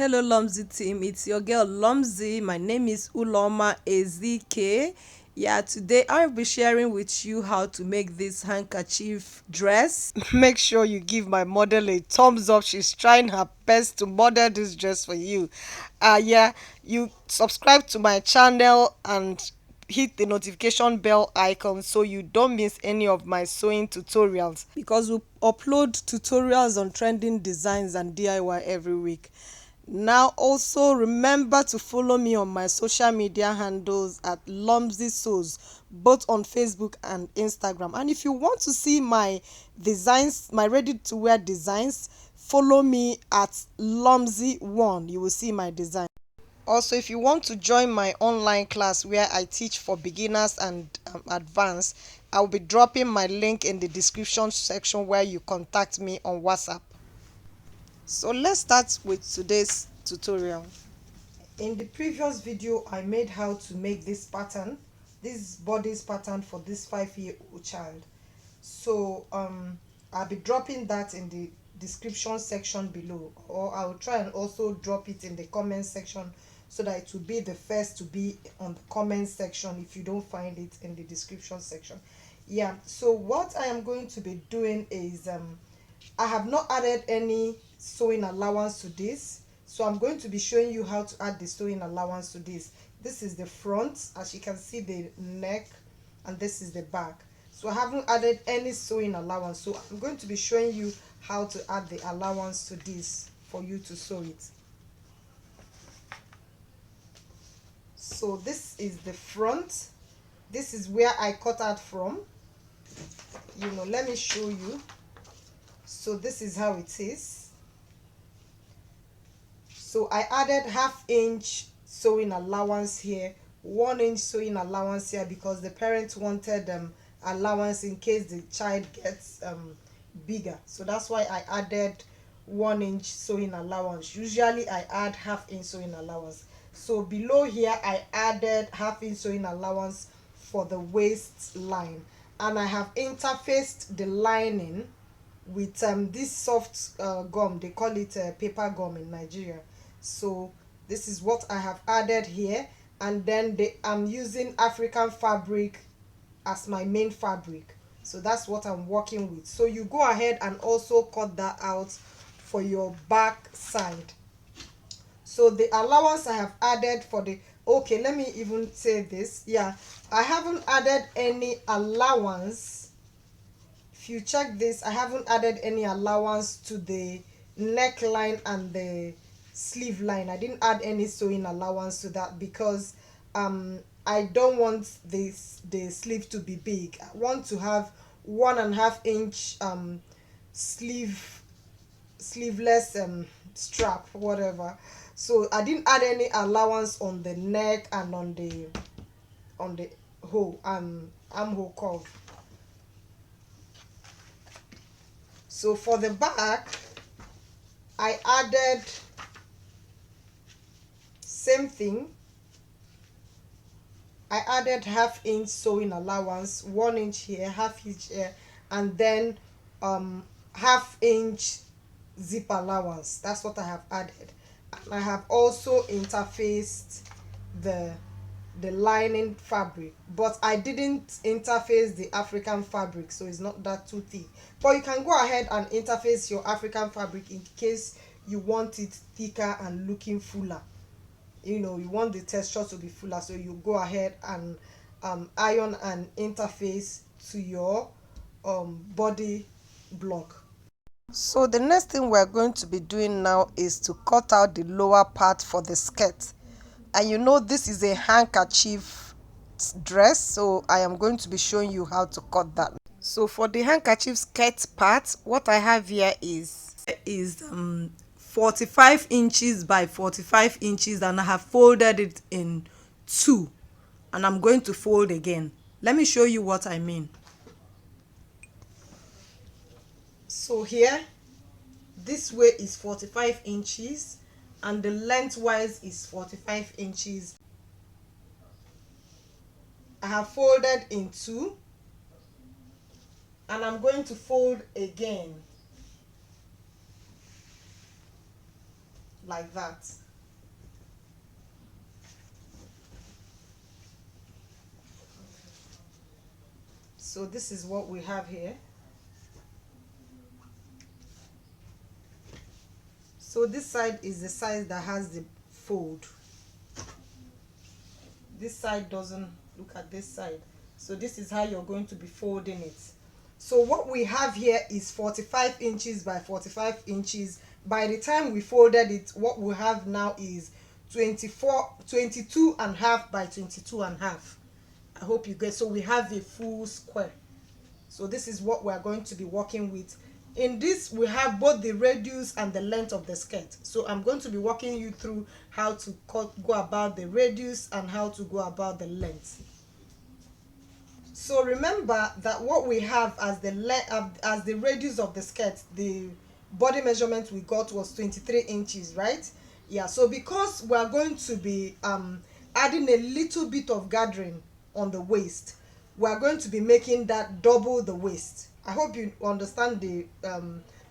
Hello Lumsy team, it's your girl Lumsy. My name is Uloma Ezike. Yeah, today I'll be sharing with you how to make this handkerchief dress. Make sure you give my model a thumbs up. She's trying her best to model this dress for you. Yeah, you subscribe to my channel and hit the notification bell icon so you don't miss any of my sewing tutorials, because we upload tutorials on trending designs and DIY every week. Now also remember to follow me on my social media handles at Lumsy Sews, both on Facebook and Instagram. And if you want to see my designs, my ready to wear designs, follow me at Lumsy1. You will see my design. Also, if you want to join my online class where I teach for beginners and advanced, I'll be dropping my link in the description section where you contact me on WhatsApp. So let's start with today's tutorial. In the previous video, I made how to make this pattern, this bodice pattern for this 5-year-old child. So I'll be dropping that in the description section below, or I'll try and also drop it in the comment section so that it will be the first to be on the comment section if you don't find it in the description section. Yeah, so what I am going to be doing is I have not added any sewing allowance to this, so I'm going to be showing you how to add the sewing allowance to this. This is the front, as you can see, the neck, and this is the back. So I haven't added any sewing allowance, so I'm going to be showing you how to add the allowance to this for you to sew it. So this is the front. This is where I cut out from. Let me show you. So this is how it is. So I added 1/2 inch sewing allowance here, 1 inch sewing allowance here, because the parents wanted allowance in case the child gets bigger. So that's why I added 1 inch sewing allowance. Usually I add 1/2 inch sewing allowance. So below here I added 1/2 inch sewing allowance for the waistline, and I have interfaced the lining with this soft gum. They call it paper gum in Nigeria. So this is what I have added here, and then I'm using African fabric as my main fabric. So that's what I'm working with. So you go ahead and also cut that out for your back side. So the allowance I have added for the, okay, let me even say this. Yeah, I haven't added any allowance. If you check this, I haven't added any allowance to the neckline and the sleeve line. I didn't add any sewing allowance to that because I don't want the sleeve to be big. I want to have 1.5 inch sleeveless strap, whatever. So I didn't add any allowance on the neck and on the hole armhole curve. So for the back, I added same thing. I added 1/2 inch sewing allowance, 1 inch here, 1/2 inch here, and then 1/2 inch zip allowance. That's what I have added. And I have also interfaced the lining fabric, but I didn't interface the African fabric, so it's not that too thick. But you can go ahead and interface your African fabric in case you want it thicker and looking fuller. You want the texture to be fuller, so you go ahead and iron and interface to your body block. So the next thing we're going to be doing now is to cut out the lower part for the skirt. And this is a handkerchief dress, so I am going to be showing you how to cut that. So for the handkerchief skirt part, what I have here is 45 inches by 45 inches, and I have folded it in 2, and I'm going to fold again. Let me show you what I mean. So here, this way is 45 inches and the lengthwise is 45 inches. I have folded in 2, and I'm going to fold again like that. So this is what we have here. So this side is the side that has the fold. This side doesn't. Look at this side. So this is how you're going to be folding it. So what we have here is 45 inches by 45 inches. By the time we folded it, what we have now is 22 and a half by 22 and a half. I hope you get. So we have a full square. So this is what we are going to be working with. In this we have both the radius and the length of the skirt. So I'm going to be walking you through how to go about the radius and how to go about the length. So remember that what we have as the radius of the skirt, the body measurement we got was 23 inches, right? Yeah, so because we are going to be adding a little bit of gathering on the waist, we are going to be making that double the waist. I hope you understand the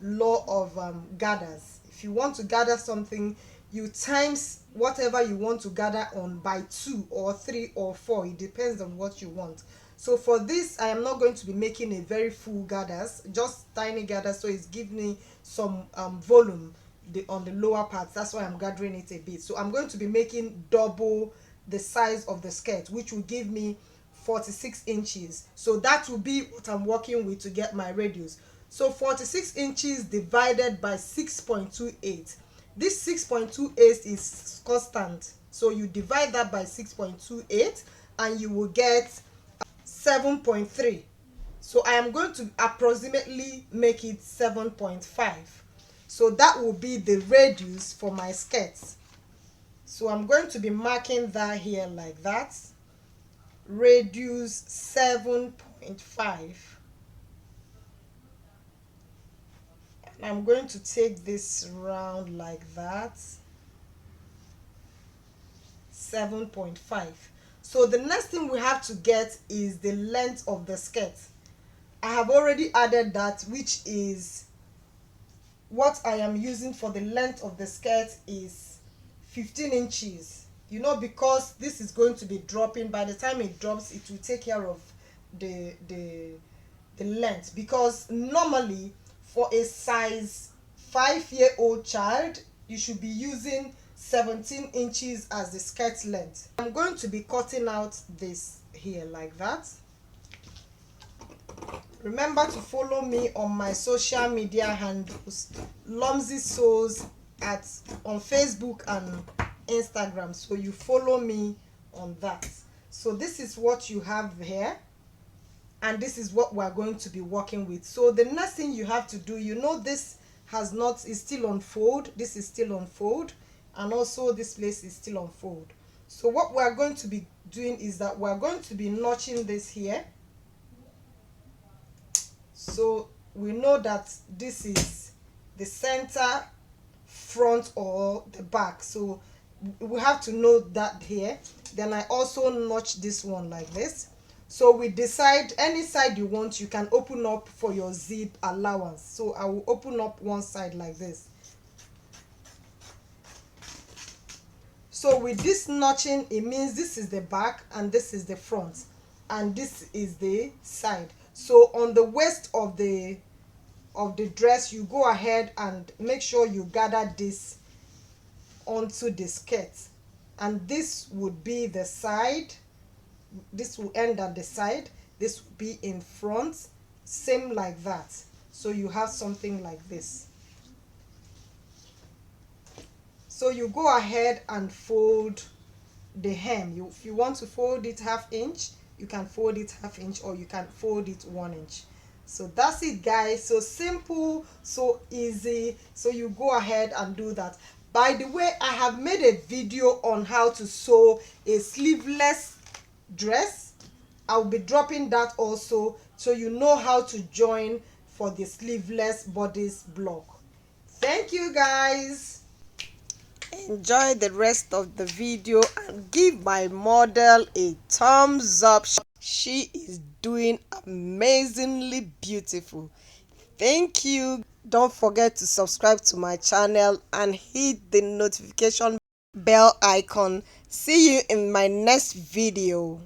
law of gathers. If you want to gather something, you times whatever you want to gather on by 2 or 3 or 4. It depends on what you want. So for this, I am not going to be making a very full gathers, just tiny gathers, so it's giving me some volume on the lower parts. That's why I'm gathering it a bit. So I'm going to be making double the size of the skirt, which will give me 46 inches. So that will be what I'm working with to get my radius. So 46 inches divided by 6.28. This 6.28 is constant, so you divide that by 6.28 and you will get 7.3. So I am going to approximately make it 7.5. So that will be the radius for my skirt. So I'm going to be marking that here like that. Radius 7.5. I'm going to take this round like that. 7.5. So the next thing we have to get is the length of the skirt. I have already added that, which is what I am using for the length of the skirt is 15 inches. You know, because this is going to be dropping, by the time it drops, it will take care of the length. Because normally for a size 5-year-old child, you should be using 17 inches as the skirt length. I'm going to be cutting out this here like that. Remember to follow me on my social media handles, Lumsy Sews on Facebook and Instagram, so you follow me on that. So this is what you have here, and this is what we're going to be working with. So the next thing you have to do, you know, this is still on fold, this is still on fold, and also this place is still on fold. So what we're going to be doing is that we're going to be notching this here. So we know that this is the center, front, or the back. So we have to know that here. Then I also notch this one like this. So we decide any side you want, you can open up for your zip allowance. So I will open up one side like this. So with this notching, it means this is the back and this is the front and this is the side. So on the waist of the dress, you go ahead and make sure you gather this onto the skirt, and this would be the side. This will end at the side, this will be in front, same like that. So you have something like this. So you go ahead and fold the hem. If you want to fold it 1/2 inch, you can fold it 1/2 inch, or you can fold it 1 inch. So that's it, guys. So simple, so easy. So you go ahead and do that. By the way, I have made a video on how to sew a sleeveless dress. I'll be dropping that also, so you know how to join for the sleeveless bodice block. Thank you, guys. Enjoy the rest of the video and give my model a thumbs up. She is doing amazingly beautiful. Thank you. Don't forget to subscribe to my channel and hit the notification bell icon. See you in my next video.